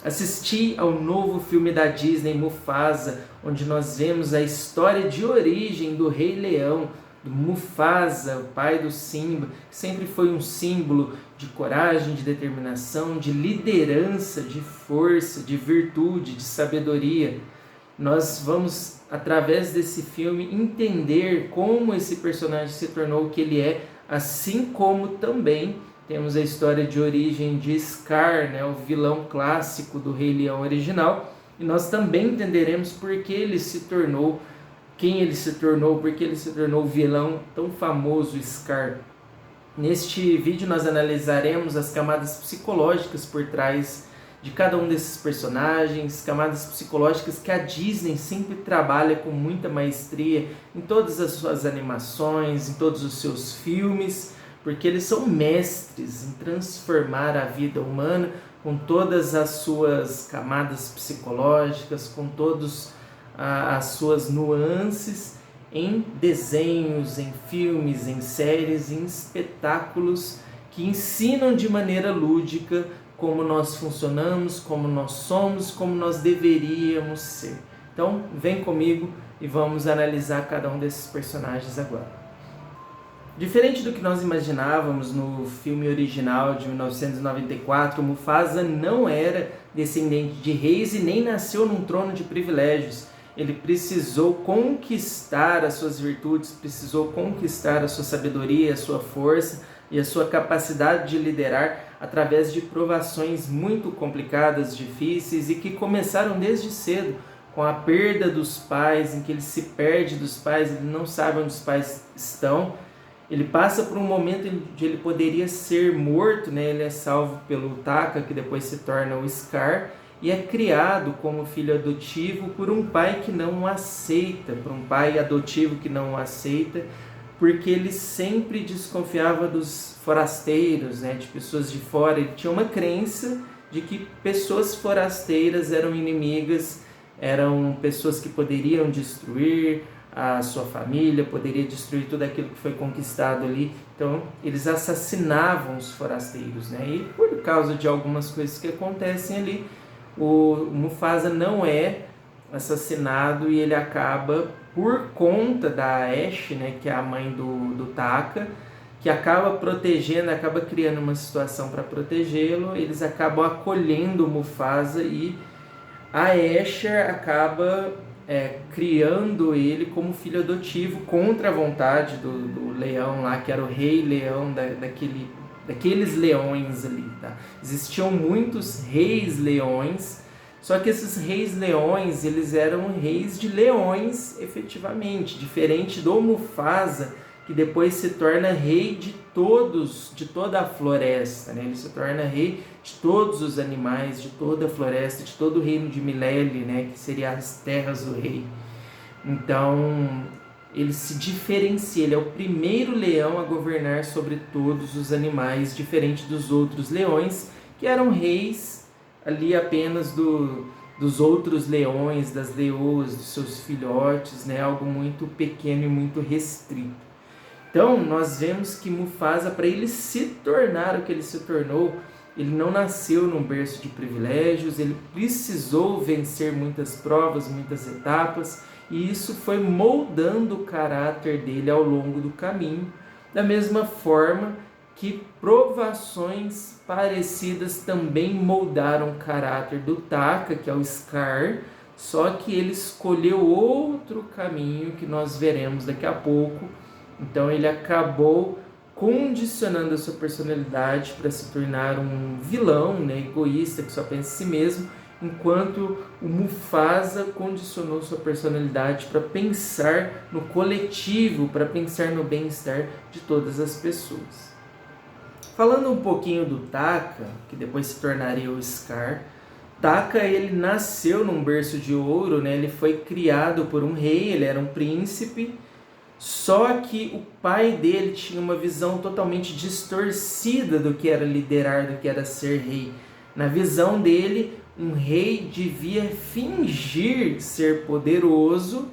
Assisti ao novo filme da Disney, Mufasa, onde nós vemos a história de origem do Rei Leão, do Mufasa, o pai do Simba, que sempre foi um símbolo de coragem, de determinação, de liderança, de força, de virtude, de sabedoria. Nós vamos, através desse filme, entender como esse personagem se tornou o que ele é, assim como também temos a história de origem de Scar, né, o vilão clássico do Rei Leão original, e nós também entenderemos por que ele se tornou quem ele se tornou, por que ele se tornou o vilão tão famoso Scar. Neste vídeo nós analisaremos as camadas psicológicas por trás de cada um desses personagens, camadas psicológicas que a Disney sempre trabalha com muita maestria em todas as suas animações, em todos os seus filmes, porque eles são mestres em transformar a vida humana com todas as suas camadas psicológicas, com todas as suas nuances em desenhos, em filmes, em séries, em espetáculos que ensinam de maneira lúdica como nós funcionamos, como nós somos, como nós deveríamos ser. Então, vem comigo e vamos analisar cada um desses personagens agora. Diferente do que nós imaginávamos no filme original de 1994, Mufasa não era descendente de reis e nem nasceu num trono de privilégios. Ele precisou conquistar as suas virtudes, precisou conquistar a sua sabedoria, a sua força e a sua capacidade de liderar através de provações muito complicadas, difíceis e que começaram desde cedo, com a perda dos pais, em que ele se perde dos pais, ele não sabe onde os pais estão. Ele passa por um momento em que ele poderia ser morto, né? Ele é salvo pelo Taka, que depois se torna o Scar, e é criado como filho adotivo por um pai que não o aceita, por um pai adotivo que não o aceita, porque ele sempre desconfiava dos forasteiros, né? De pessoas de fora. Ele tinha uma crença de que pessoas forasteiras eram inimigas, eram pessoas que poderiam destruir a sua família, poderia destruir tudo aquilo que foi conquistado ali. Então, eles assassinavam os forasteiros, né? E por causa de algumas coisas que acontecem ali, o Mufasa não é assassinado e ele acaba, por conta da Ash, né, que é a mãe do Taka, que acaba protegendo, acaba criando uma situação para protegê-lo, eles acabam acolhendo o Mufasa e a Asher acaba criando ele como filho adotivo contra a vontade do leão lá, que era o rei leão daqueles leões ali, tá? Existiam muitos reis leões, só que esses reis leões, eles eram reis de leões efetivamente, diferente do Mufasa, que depois se torna rei de toda a floresta, né? Ele se torna rei de todos os animais, de toda a floresta, de todo o reino de Milele, né? Que seria as terras do rei. Então, ele se diferencia, ele é o primeiro leão a governar sobre todos os animais, diferente dos outros leões, que eram reis ali apenas dos outros leões, das leoas, dos seus filhotes, né? Algo muito pequeno e muito restrito. Então, nós vemos que Mufasa, para ele se tornar o que ele se tornou, ele não nasceu num berço de privilégios, ele precisou vencer muitas provas, muitas etapas, e isso foi moldando o caráter dele ao longo do caminho, da mesma forma que provações parecidas também moldaram o caráter do Taka, que é o Scar, só que ele escolheu outro caminho que nós veremos daqui a pouco. Então ele acabou condicionando a sua personalidade para se tornar um vilão, né, egoísta, que só pensa em si mesmo, enquanto o Mufasa condicionou sua personalidade para pensar no coletivo, para pensar no bem-estar de todas as pessoas. Falando um pouquinho do Taka, que depois se tornaria o Scar, Taka, ele nasceu num berço de ouro, né? Ele foi criado por um rei, ele era um príncipe. Só que o pai dele tinha uma visão totalmente distorcida do que era liderar, do que era ser rei. Na visão dele, um rei devia fingir ser poderoso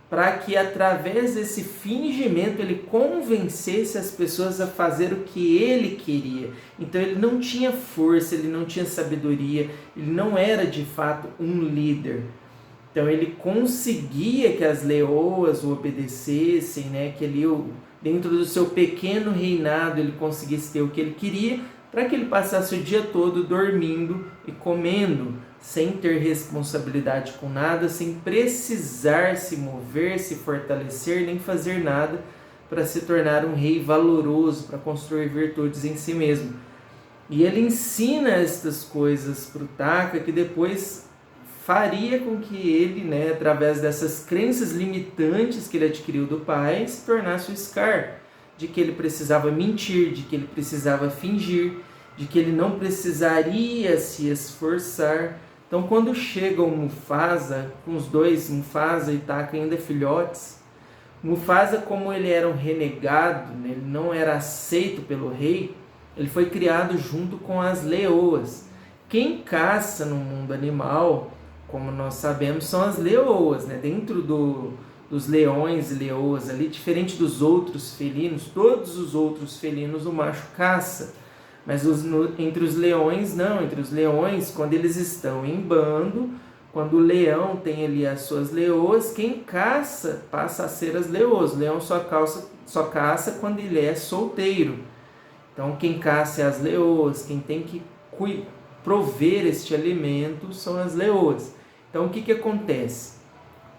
para que através desse fingimento ele convencesse as pessoas a fazer o que ele queria. Então ele não tinha força, ele não tinha sabedoria, ele não era de fato um líder. Então ele conseguia que as leoas o obedecessem, né? Que ele, dentro do seu pequeno reinado, ele conseguisse ter o que ele queria, para que ele passasse o dia todo dormindo e comendo, sem ter responsabilidade com nada, sem precisar se mover, se fortalecer, nem fazer nada para se tornar um rei valoroso, para construir virtudes em si mesmo. E ele ensina estas coisas para o Taka, que depois faria com que ele, né, através dessas crenças limitantes que ele adquiriu do pai, se tornasse o Scar, de que ele precisava mentir, de que ele precisava fingir, de que ele não precisaria se esforçar. Então, quando chega o Mufasa, com os dois, Mufasa e Taka ainda filhotes, Mufasa, como ele era um renegado, né, ele não era aceito pelo rei, ele foi criado junto com as leoas. Quem caça no mundo animal, como nós sabemos, são as leoas, né? Dentro dos leões e leoas ali, diferente dos outros felinos, todos os outros felinos o macho caça. Mas entre os leões, não. Entre os leões, quando eles estão em bando, quando o leão tem ali as suas leoas, quem caça passa a ser as leoas. O leão só caça quando ele é solteiro. Então, quem caça é as leoas, quem tem que prover este alimento são as leoas. Então, o que acontece?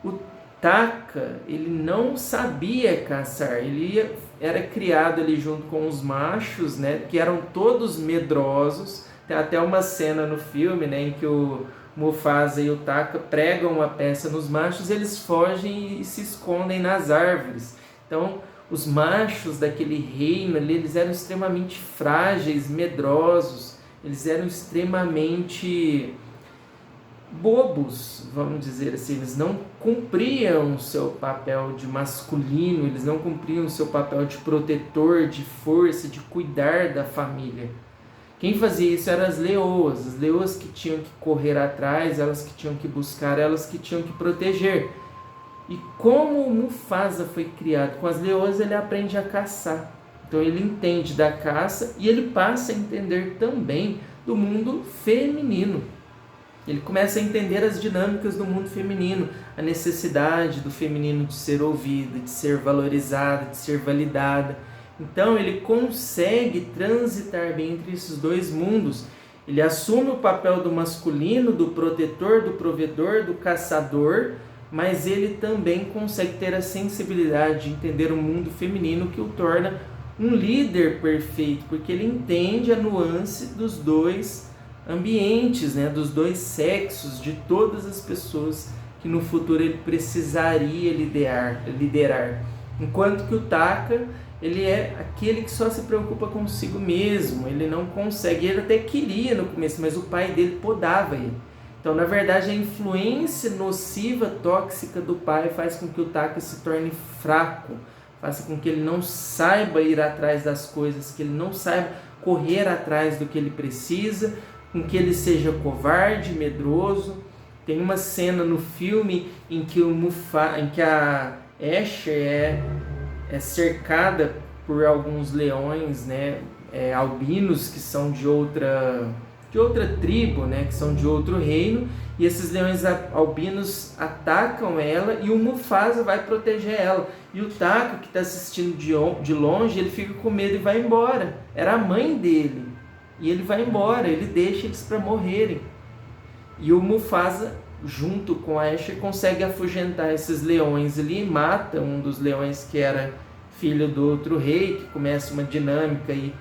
O Taka, ele não sabia caçar, ele era criado ali junto com os machos, né, que eram todos medrosos. Tem até uma cena no filme, né, em que o Mufasa e o Taka pregam uma peça nos machos, eles fogem e se escondem nas árvores. Então, os machos daquele reino ali, eles eram extremamente frágeis, medrosos, eles eram extremamente bobos, vamos dizer assim. Eles não cumpriam o seu papel de masculino, eles não cumpriam o seu papel de protetor, de força, de cuidar da família. Quem fazia isso eram as leoas que tinham que correr atrás, elas que tinham que buscar, elas que tinham que proteger. E como o Mufasa foi criado com as leoas, ele aprende a caçar. Então ele entende da caça e ele passa a entender também do mundo feminino. Ele começa a entender as dinâmicas do mundo feminino, a necessidade do feminino de ser ouvida, de ser valorizada, de ser validada. Então ele consegue transitar bem entre esses dois mundos. Ele assume o papel do masculino, do protetor, do provedor, do caçador, mas ele também consegue ter a sensibilidade de entender o mundo feminino, que o torna um líder perfeito, porque ele entende a nuance dos dois ambientes, né, dos dois sexos, de todas as pessoas que no futuro ele precisaria liderar. Enquanto que o Taka, ele é aquele que só se preocupa consigo mesmo, ele não consegue, ele até queria no começo, mas o pai dele podava ele. Então, na verdade, a influência nociva, tóxica do pai faz com que o Taka se torne fraco, faz com que ele não saiba ir atrás das coisas, que ele não saiba correr atrás do que ele precisa, com que ele seja covarde, medroso. Tem uma cena no filme em que a Asher é cercada por alguns leões, né, albinos, que são de outra tribo, né, que são de outro reino, e esses leões albinos atacam ela e o Mufasa vai proteger ela. E o Taka, que está assistindo de longe, ele fica com medo e vai embora. Era a mãe dele. E ele vai embora, ele deixa eles para morrerem. E o Mufasa, junto com a Asher, consegue afugentar esses leões ali, mata um dos leões que era filho do outro rei, que começa uma dinâmica aí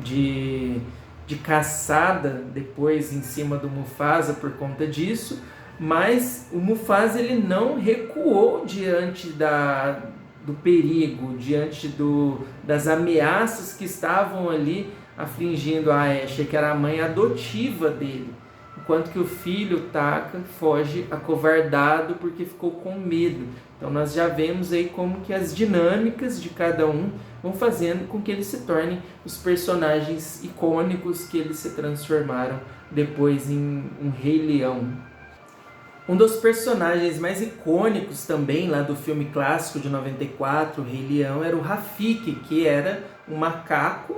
de caçada depois em cima do Mufasa por conta disso. Mas o Mufasa, ele não recuou diante do perigo, diante das ameaças que estavam ali afligindo a Asher, que era a mãe adotiva dele, enquanto que o filho Taka foge acovardado porque ficou com medo. Então nós já vemos aí como que as dinâmicas de cada um vão fazendo com que eles se tornem os personagens icônicos que eles se transformaram depois em um Rei Leão. Um dos personagens mais icônicos também lá do filme clássico de 94, o Rei Leão, era o Rafiki, que era um macaco,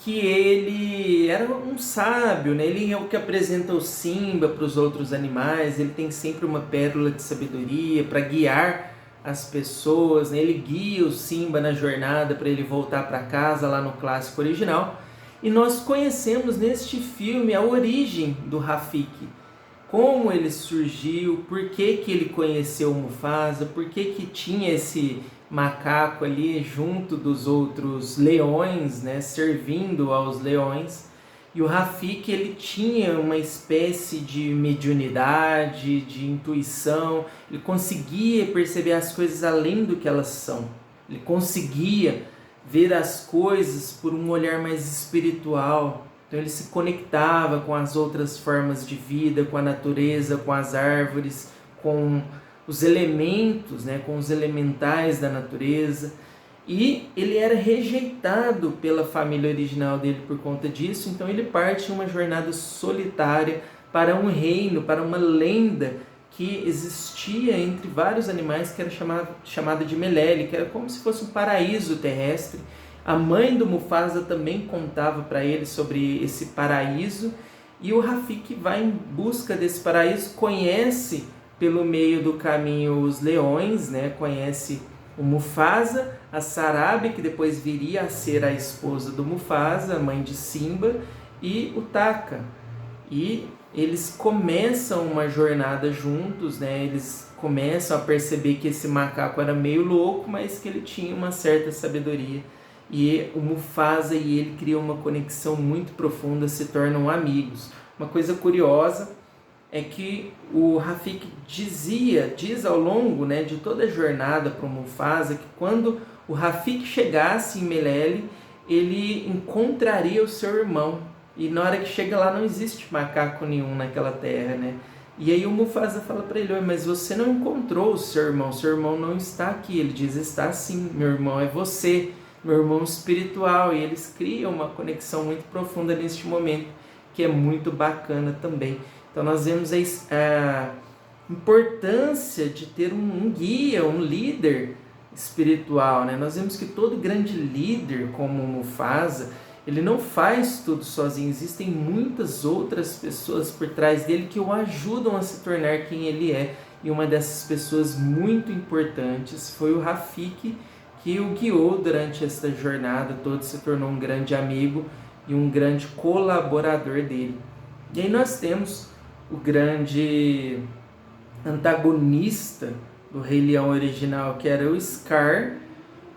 que ele era um sábio, né? Ele é o que apresenta o Simba para os outros animais, ele tem sempre uma pérola de sabedoria para guiar as pessoas, né? Ele guia o Simba na jornada para ele voltar para casa lá no clássico original. E nós conhecemos neste filme a origem do Rafiki, como ele surgiu, por que que ele conheceu o Mufasa, por que que tinha esse macaco ali junto dos outros leões, né, servindo aos leões. E o Rafiki, ele tinha uma espécie de mediunidade, de intuição, ele conseguia perceber as coisas além do que elas são. Ele conseguia ver as coisas por um olhar mais espiritual. Então ele se conectava com as outras formas de vida, com a natureza, com as árvores, com os elementos, né, com os elementais da natureza. E ele era rejeitado pela família original dele por conta disso, então ele parte em uma jornada solitária para um reino, para uma lenda que existia entre vários animais, que era chamada de Melele, que era como se fosse um paraíso terrestre. A mãe do Mufasa também contava para ele sobre esse paraíso, e o Rafiki vai em busca desse paraíso, conhece pelo meio do caminho os leões, né? Conhece o Mufasa, a Sarabi, que depois viria a ser a esposa do Mufasa, a mãe de Simba, e o Taka. E eles começam uma jornada juntos, né? Eles começam a perceber que esse macaco era meio louco, mas que ele tinha uma certa sabedoria. E o Mufasa e ele criam uma conexão muito profunda, se tornam amigos. Uma coisa curiosa é que o Rafiki diz ao longo, né, de toda a jornada para o Mufasa, que quando o Rafiki chegasse em Melele, ele encontraria o seu irmão. E na hora que chega lá não existe macaco nenhum naquela terra, né? E aí o Mufasa fala para ele: mas você não encontrou o seu irmão não está aqui. Ele diz: está sim, meu irmão é você, meu irmão espiritual. E eles criam uma conexão muito profunda neste momento, que é muito bacana também. Então nós vemos a importância de ter um guia, um líder espiritual, né? Nós vemos que todo grande líder, como o Mufasa, ele não faz tudo sozinho. Existem muitas outras pessoas por trás dele que o ajudam a se tornar quem ele é. E uma dessas pessoas muito importantes foi o Rafiki, que o guiou durante esta jornada toda, se tornou um grande amigo e um grande colaborador dele. E aí nós temos o grande antagonista do Rei Leão original, que era o Scar,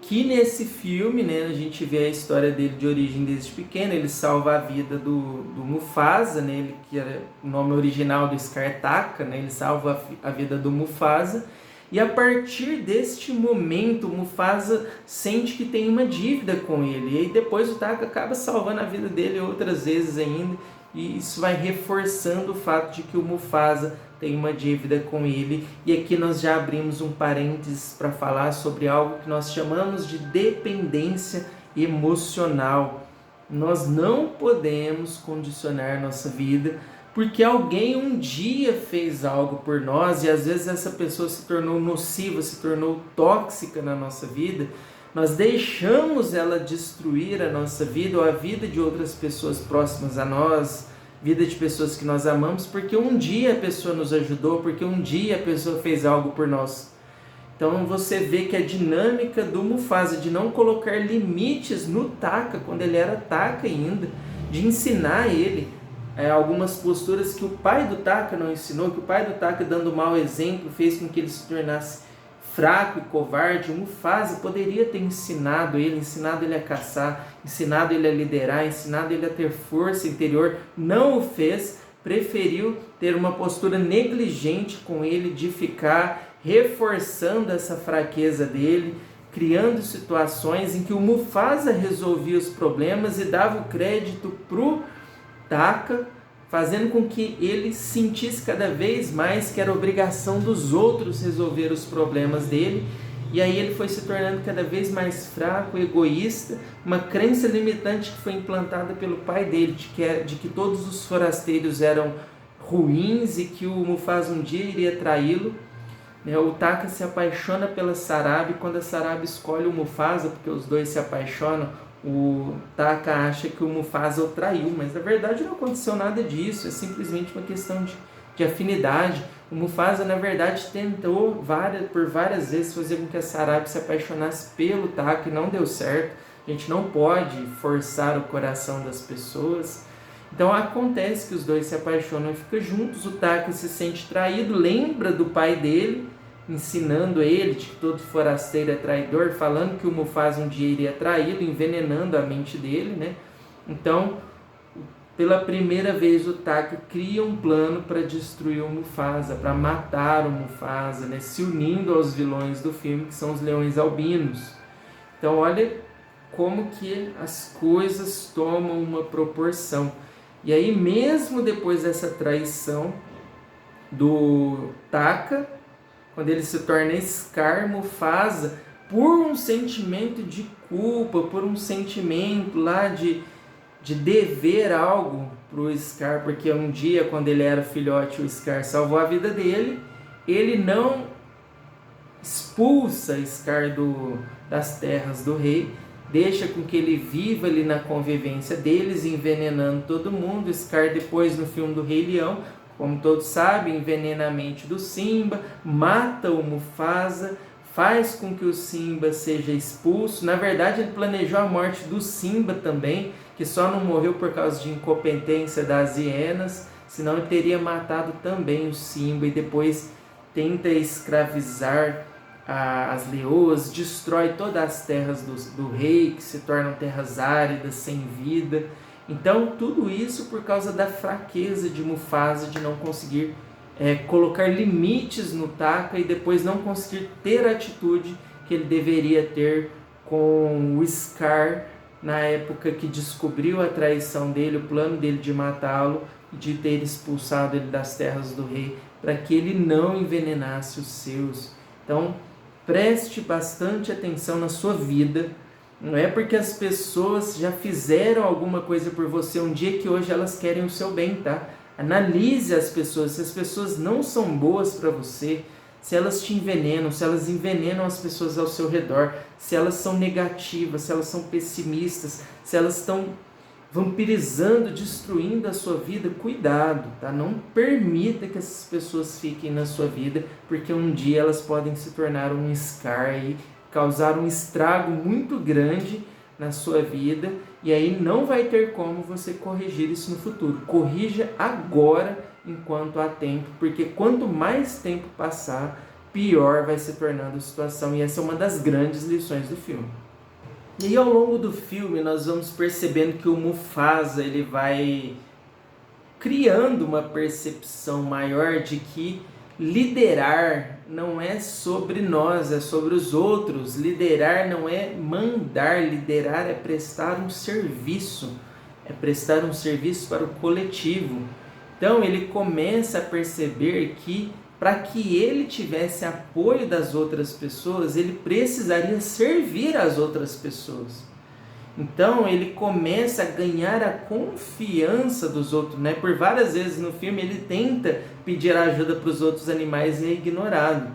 que nesse filme, né, a gente vê a história dele de origem desde pequeno. Ele salva a vida do Mufasa, né, ele, que era o nome original do Scar, Taka, né, ele salva a vida do Mufasa. E a partir deste momento, o Mufasa sente que tem uma dívida com ele. E aí depois o Taka acaba salvando a vida dele outras vezes ainda. E isso vai reforçando o fato de que o Mufasa tem uma dívida com ele. E aqui nós já abrimos um parênteses para falar sobre algo que nós chamamos de dependência emocional. Nós não podemos condicionar nossa vida porque alguém um dia fez algo por nós, e às vezes essa pessoa se tornou nociva, se tornou tóxica na nossa vida. Nós deixamos ela destruir a nossa vida ou a vida de outras pessoas próximas a nós, vida de pessoas que nós amamos, porque um dia a pessoa nos ajudou, porque um dia a pessoa fez algo por nós. Então você vê que a dinâmica do Mufasa de não colocar limites no Taka, quando ele era Taka ainda, de ensinar ele algumas posturas que o pai do Taka não ensinou, que o pai do Taka, dando mau exemplo, fez com que ele se tornasse fraco e covarde. O Mufasa poderia ter ensinado ele a caçar, ensinado ele a liderar, ensinado ele a ter força interior. Não o fez, preferiu ter uma postura negligente com ele, de ficar reforçando essa fraqueza dele, criando situações em que o Mufasa resolvia os problemas e dava o crédito pro Taka, fazendo com que ele sentisse cada vez mais que era obrigação dos outros resolver os problemas dele. E aí ele foi se tornando cada vez mais fraco, egoísta, uma crença limitante que foi implantada pelo pai dele, de que todos os forasteiros eram ruins e que o Mufasa um dia iria traí-lo. O Taka se apaixona pela Sarabi. Quando a Sarabi escolhe o Mufasa, porque os dois se apaixonam, o Taka acha que o Mufasa o traiu, mas na verdade não aconteceu nada disso, é simplesmente uma questão de afinidade. O Mufasa, na verdade, tentou por várias vezes fazer com que a Sarabi se apaixonasse pelo Taka e não deu certo. A gente não pode forçar o coração das pessoas. Então acontece que os dois se apaixonam e ficam juntos. O Taka se sente traído, lembra do pai dele, ensinando ele de que todo forasteiro é traidor, falando que o Mufasa um dia iria traí-lo, envenenando a mente dele, né? Então, pela primeira vez, o Taka cria um plano para destruir o Mufasa, para matar o Mufasa, né? Se unindo aos vilões do filme, que são os leões albinos. Então, olha como que as coisas tomam uma proporção. E aí, mesmo depois dessa traição do Taka, quando ele se torna Scar, Mufasa, por um sentimento de culpa, por um sentimento lá de dever algo para o Scar, porque um dia, quando ele era filhote, o Scar salvou a vida dele, ele não expulsa Scar das terras do rei, deixa com que ele viva ali na convivência deles, envenenando todo mundo. Scar, depois no filme do Rei Leão, como todos sabem, envenena a mente do Simba, mata o Mufasa, faz com que o Simba seja expulso. Na verdade, ele planejou a morte do Simba também, que só não morreu por causa de incompetência das hienas, senão ele teria matado também o Simba, e depois tenta escravizar as leoas, destrói todas as terras do rei, que se tornam terras áridas, sem vida. Então, tudo isso por causa da fraqueza de Mufasa, de não conseguir colocar limites no Taka e depois não conseguir ter a atitude que ele deveria ter com o Scar na época que descobriu a traição dele, o plano dele de matá-lo, de ter expulsado ele das terras do rei, para que ele não envenenasse os seus. Então, preste bastante atenção na sua vida. Não é porque as pessoas já fizeram alguma coisa por você um dia que hoje elas querem o seu bem, tá? Analise as pessoas. Se as pessoas não são boas para você, se elas te envenenam, se elas envenenam as pessoas ao seu redor, se elas são negativas, se elas são pessimistas, se elas estão vampirizando, destruindo a sua vida, cuidado, tá? Não permita que essas pessoas fiquem na sua vida, porque um dia elas podem se tornar um Scar e causar um estrago muito grande na sua vida, e aí não vai ter como você corrigir isso no futuro. Corrija agora, enquanto há tempo, porque quanto mais tempo passar, pior vai se tornando a situação, e essa é uma das grandes lições do filme. E aí, ao longo do filme, nós vamos percebendo que o Mufasa ele vai criando uma percepção maior de que liderar não é sobre nós, é sobre os outros. Liderar não é mandar, liderar é prestar um serviço, é prestar um serviço para o coletivo. Então ele começa a perceber que para que ele tivesse apoio das outras pessoas, ele precisaria servir as outras pessoas. Então ele começa a ganhar a confiança dos outros, né? Por várias vezes no filme ele tenta pedir ajuda para os outros animais e é ignorado.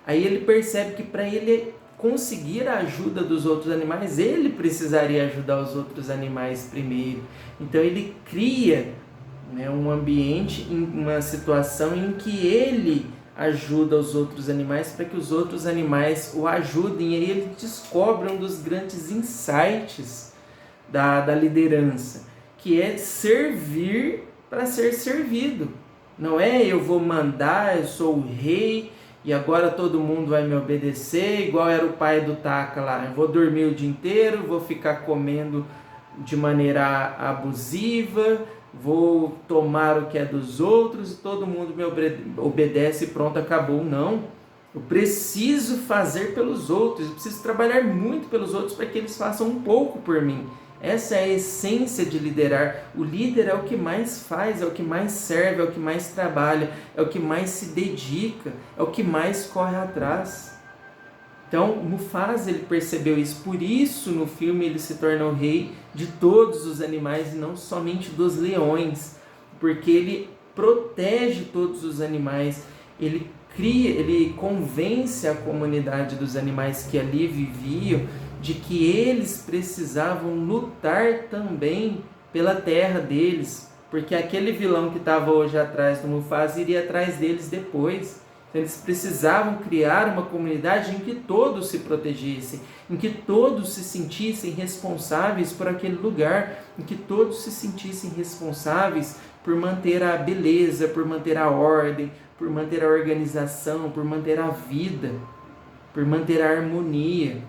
Aí ele percebe que para ele conseguir a ajuda dos outros animais, ele precisaria ajudar os outros animais primeiro. Então ele cria, né, um ambiente, uma situação em que ele ajuda os outros animais para que os outros animais o ajudem. E aí ele descobre um dos grandes insights da liderança, que é servir para ser servido. Não é eu vou mandar, eu sou o rei e agora todo mundo vai me obedecer, igual era o pai do Taka lá. Eu vou dormir o dia inteiro, vou ficar comendo de maneira abusiva, vou tomar o que é dos outros e todo mundo me obedece e pronto, acabou. Não, eu preciso fazer pelos outros, eu preciso trabalhar muito pelos outros para que eles façam um pouco por mim. Essa é a essência de liderar. O líder é o que mais faz, é o que mais serve, é o que mais trabalha, é o que mais se dedica, é o que mais corre atrás. Então, Mufasa ele percebeu isso, por isso no filme ele se torna o rei de todos os animais e não somente dos leões, porque ele protege todos os animais, ele convence a comunidade dos animais que ali viviam de que eles precisavam lutar também pela terra deles, porque aquele vilão que estava hoje atrás do Mufasa iria atrás deles depois. Então, eles precisavam criar uma comunidade em que todos se protegessem, em que todos se sentissem responsáveis por aquele lugar, em que todos se sentissem responsáveis por manter a beleza, por manter a ordem, por manter a organização, por manter a vida, por manter a harmonia.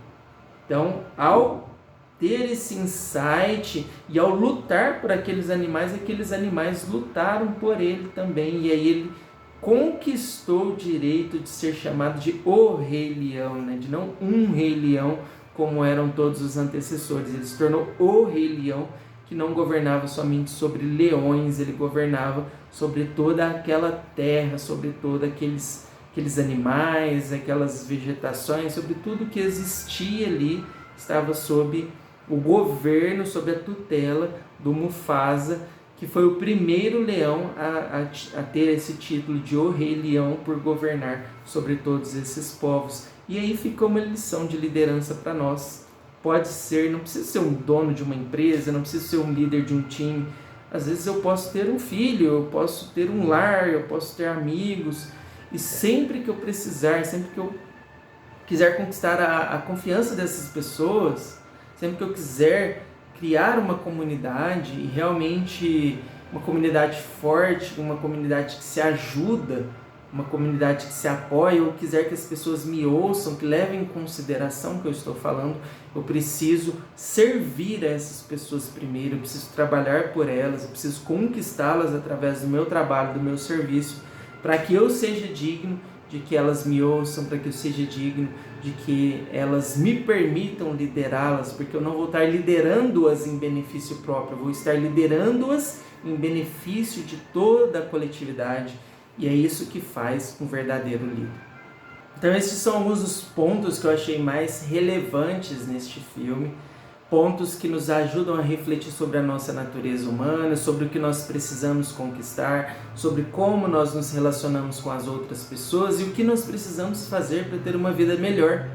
Então, ao ter esse insight e ao lutar por aqueles animais lutaram por ele também. E aí ele conquistou o direito de ser chamado de o Rei Leão, né? De não um Rei Leão, como eram todos os antecessores. Ele se tornou o Rei Leão, que não governava somente sobre leões, ele governava sobre toda aquela terra, sobre todos aqueles animais, aquelas vegetações, sobre tudo que existia ali, estava sob o governo, sob a tutela do Mufasa, que foi o primeiro leão a ter esse título de O Rei Leão por governar sobre todos esses povos. E aí fica uma lição de liderança para nós. Pode ser, não precisa ser um dono de uma empresa, não precisa ser um líder de um time. Às vezes eu posso ter um filho, eu posso ter um lar, eu posso ter amigos. E sempre que eu precisar, sempre que eu quiser conquistar a confiança dessas pessoas, sempre que eu quiser criar uma comunidade, e realmente uma comunidade forte, uma comunidade que se ajuda, uma comunidade que se apoia, ou quiser que as pessoas me ouçam, que levem em consideração o que eu estou falando, eu preciso servir a essas pessoas primeiro, eu preciso trabalhar por elas, eu preciso conquistá-las através do meu trabalho, do meu serviço, para que eu seja digno de que elas me ouçam, para que eu seja digno de que elas me permitam liderá-las, porque eu não vou estar liderando-as em benefício próprio, eu vou estar liderando-as em benefício de toda a coletividade, e é isso que faz um verdadeiro líder. Então esses são alguns dos pontos que eu achei mais relevantes neste filme, pontos que nos ajudam a refletir sobre a nossa natureza humana, sobre o que nós precisamos conquistar, sobre como nós nos relacionamos com as outras pessoas e o que nós precisamos fazer para ter uma vida melhor.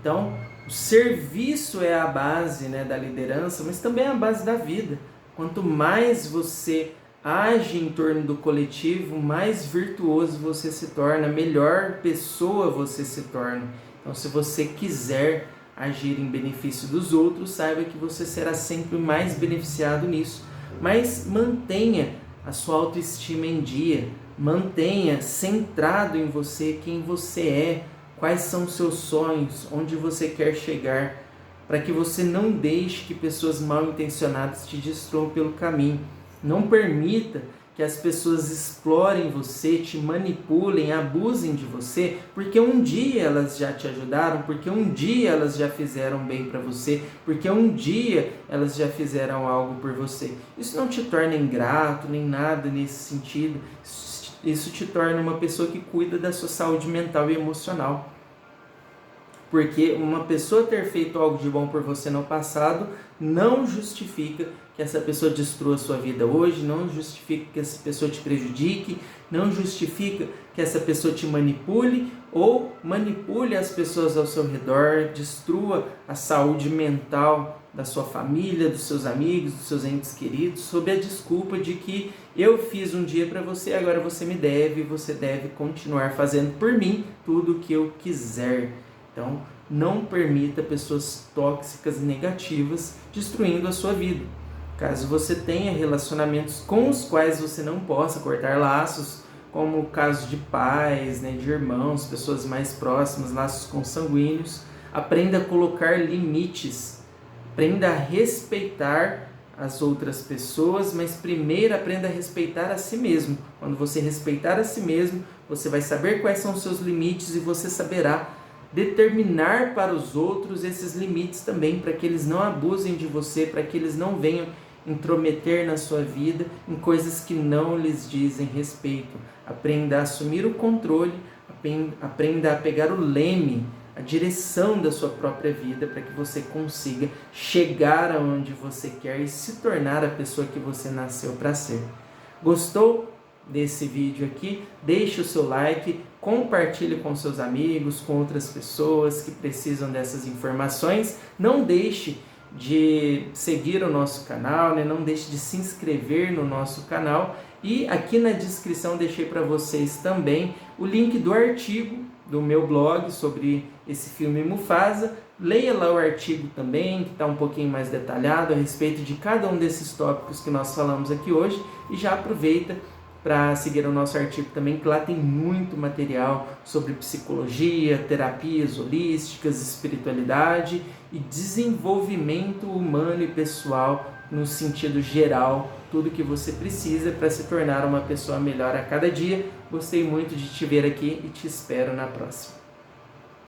Então, o serviço é a base, né, da liderança, mas também é a base da vida. Quanto mais você age em torno do coletivo, mais virtuoso você se torna, melhor pessoa você se torna. Então, se você quiser agir em benefício dos outros, saiba que você será sempre mais beneficiado nisso. Mas mantenha a sua autoestima em dia, mantenha centrado em você quem você é, quais são os seus sonhos, onde você quer chegar, para que você não deixe que pessoas mal intencionadas te destruam pelo caminho. Não permita que as pessoas explorem você, te manipulem, abusem de você, porque um dia elas já te ajudaram, porque um dia elas já fizeram bem para você, porque um dia elas já fizeram algo por você. Isso não te torna ingrato, nem nada nesse sentido. Isso te torna uma pessoa que cuida da sua saúde mental e emocional. Porque uma pessoa ter feito algo de bom por você no passado não justifica que essa pessoa destrua a sua vida hoje, não justifica que essa pessoa te prejudique, não justifica que essa pessoa te manipule ou manipule as pessoas ao seu redor, destrua a saúde mental da sua família, dos seus amigos, dos seus entes queridos, sob a desculpa de que eu fiz um dia para você, agora você me deve, você deve continuar fazendo por mim tudo o que eu quiser. Então, não permita pessoas tóxicas e negativas destruindo a sua vida. Caso você tenha relacionamentos com os quais você não possa cortar laços, como o caso de pais, né, de irmãos, pessoas mais próximas, laços consanguíneos, aprenda a colocar limites, aprenda a respeitar as outras pessoas, mas primeiro aprenda a respeitar a si mesmo. Quando você respeitar a si mesmo, você vai saber quais são os seus limites e você saberá determinar para os outros esses limites também, para que eles não abusem de você, para que eles não venham intrometer na sua vida em coisas que não lhes dizem respeito. Aprenda a assumir o controle, aprenda a pegar o leme, a direção da sua própria vida, para que você consiga chegar aonde você quer e se tornar a pessoa que você nasceu para ser. Gostou? desse vídeo aqui, deixe o seu like, compartilhe com seus amigos, com outras pessoas que precisam dessas informações. Não deixe de seguir o nosso canal, né? Não deixe de se inscrever no nosso canal. E aqui na descrição deixei para vocês também o link do artigo do meu blog sobre esse filme Mufasa. Leia lá o artigo também, que está um pouquinho mais detalhado a respeito de cada um desses tópicos que nós falamos aqui hoje. E já aproveita para seguir o nosso artigo também, que lá tem muito material sobre psicologia, terapias holísticas, espiritualidade e desenvolvimento humano e pessoal no sentido geral, tudo que você precisa para se tornar uma pessoa melhor a cada dia. Gostei muito de te ver aqui e te espero na próxima.